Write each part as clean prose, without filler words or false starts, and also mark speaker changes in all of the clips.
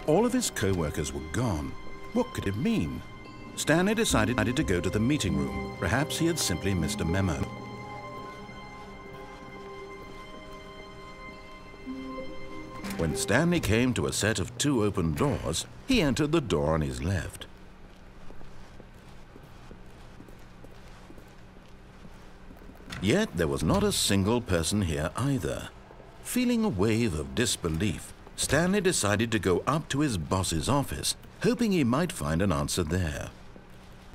Speaker 1: All of his co-workers were gone. What could it mean? Stanley decided to go to the meeting room. Perhaps he had simply missed a memo. When Stanley came to a set of 2 open doors, he entered the door on his left. Yet there was not a single person here either. Feeling a wave of disbelief, Stanley decided to go up to his boss's office, hoping he might find an answer there.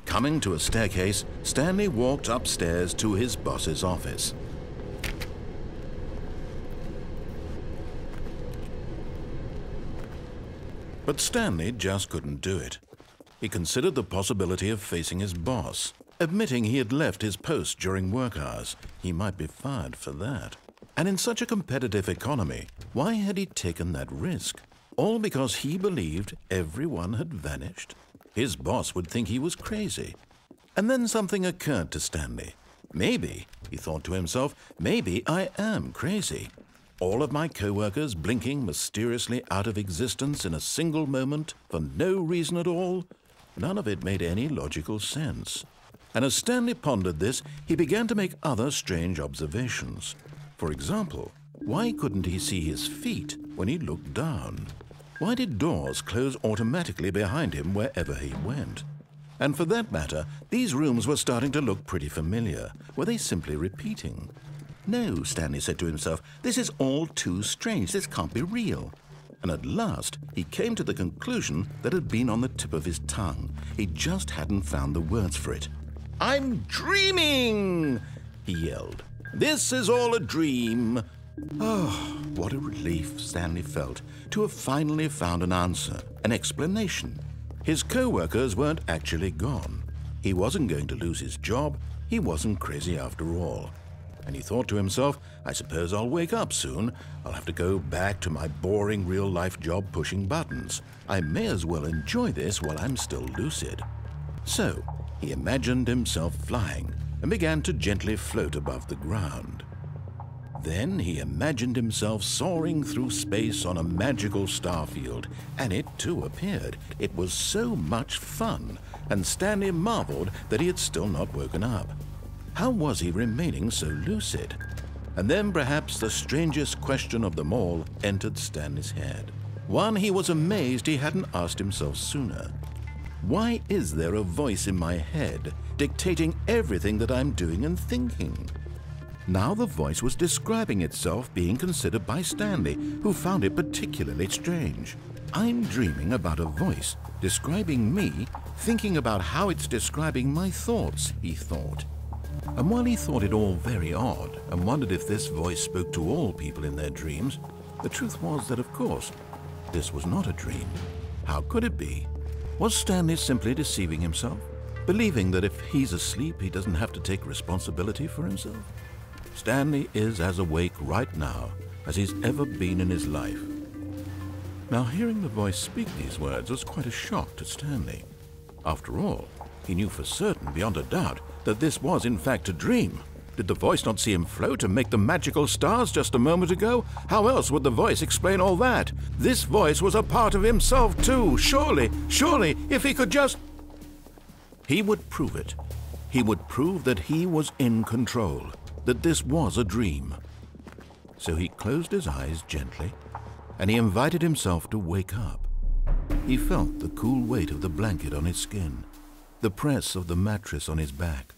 Speaker 1: Coming to a staircase, Stanley walked upstairs to his boss's office. But Stanley just couldn't do it. He considered the possibility of facing his boss. Admitting he had left his post during work hours, he might be fired for that. And in such a competitive economy, why had he taken that risk? All because he believed everyone had vanished? His boss would think he was crazy. And then something occurred to Stanley. Maybe, he thought to himself, maybe I am crazy. All of my co-workers blinking mysteriously out of existence in a single moment for no reason at all? None of it made any logical sense. And as Stanley pondered this, he began to make other strange observations. For example, why couldn't he see his feet when he looked down? Why did doors close automatically behind him wherever he went? And for that matter, these rooms were starting to look pretty familiar. Were they simply repeating? No, Stanley said to himself, this is all too strange. This can't be real. And at last, he came to the conclusion that had been on the tip of his tongue. He just hadn't found the words for it. "I'm dreaming!" he yelled. "This is all a dream." Oh, what a relief Stanley felt to have finally found an answer, an explanation. His co-workers weren't actually gone. He wasn't going to lose his job. He wasn't crazy after all. And he thought to himself, I suppose I'll wake up soon. I'll have to go back to my boring real-life job pushing buttons. I may as well enjoy this while I'm still lucid. So, he imagined himself flying and began to gently float above the ground. Then he imagined himself soaring through space on a magical starfield, and it too appeared. It was so much fun, and Stanley marveled that he had still not woken up. How was he remaining so lucid? And then perhaps the strangest question of them all entered Stanley's head. One he was amazed he hadn't asked himself sooner. Why is there a voice in my head dictating everything that I'm doing and thinking? Now the voice was describing itself being considered by Stanley, who found it particularly strange. I'm dreaming about a voice describing me, thinking about how it's describing my thoughts, he thought. And while he thought it all very odd and wondered if this voice spoke to all people in their dreams, the truth was that, of course, this was not a dream. How could it be? Was Stanley simply deceiving himself, believing that if he's asleep, he doesn't have to take responsibility for himself? Stanley is as awake right now as he's ever been in his life. Now, hearing the voice speak these words was quite a shock to Stanley. After all, he knew for certain, beyond a doubt, that this was in fact a dream. Did the voice not see him float and make the magical stars just a moment ago? How else would the voice explain all that? This voice was a part of himself too. Surely, if he could just... He would prove it. He would prove that he was in control, that this was a dream. So he closed his eyes gently, and he invited himself to wake up. He felt the cool weight of the blanket on his skin, the press of the mattress on his back,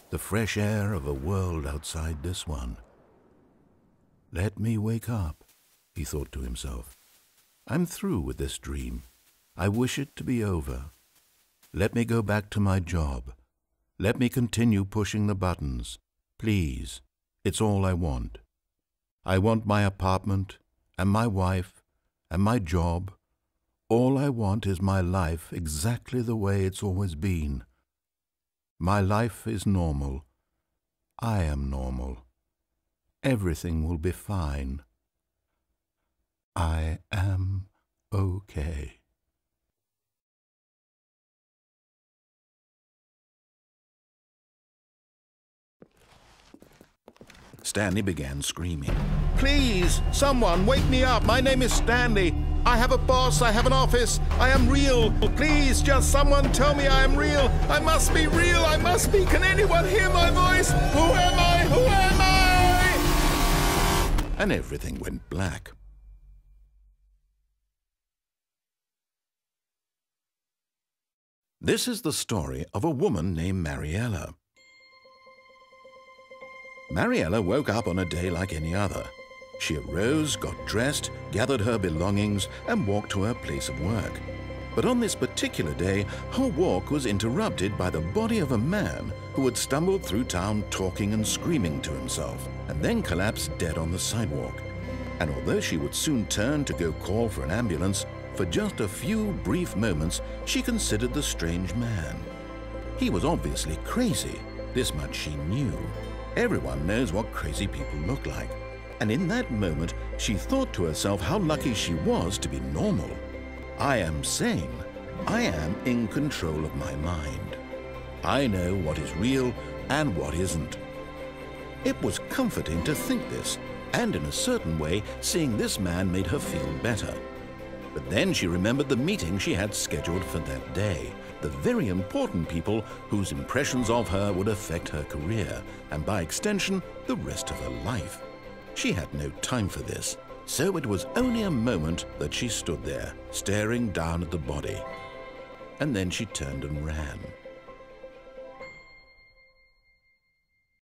Speaker 1: the fresh air of a world outside this one. Let me wake up, he thought to himself. I'm through with this dream. I wish it to be over. Let me go back to my job. Let me continue pushing the buttons. Please, it's all I want. I want my apartment and my wife and my job. All I want is my life exactly the way it's always been. My life is normal. I am normal. Everything will be fine. I am okay. Stanley began screaming. Please, someone, wake me up. My name is Stanley.
Speaker 2: I have a boss, I have an office, I am real. Please, just someone tell me I am real. I must be real, I must be. Can anyone hear my voice? Who am I? Who am I?
Speaker 1: And everything went black. This is the story of a woman named Mariella. Mariella woke up on a day like any other. She arose, got dressed, gathered her belongings, and walked to her place of work. But on this particular day, her walk was interrupted by the body of a man who had stumbled through town talking and screaming to himself, and then collapsed dead on the sidewalk. And although she would soon turn to go call for an ambulance, for just a few brief moments, she considered the strange man. He was obviously crazy. This much she knew. Everyone knows what crazy people look like. And in that moment, she thought to herself how lucky she was to be normal. I am sane. I am in control of my mind. I know what is real and what isn't. It was comforting to think this, and in a certain way, seeing this man made her feel better. But then she remembered the meeting she had scheduled for that day, the very important people whose impressions of her would affect her career, and by extension, the rest of her life. She had no time for this, so it was only a moment that she stood there, staring down at the body. And then she turned and ran.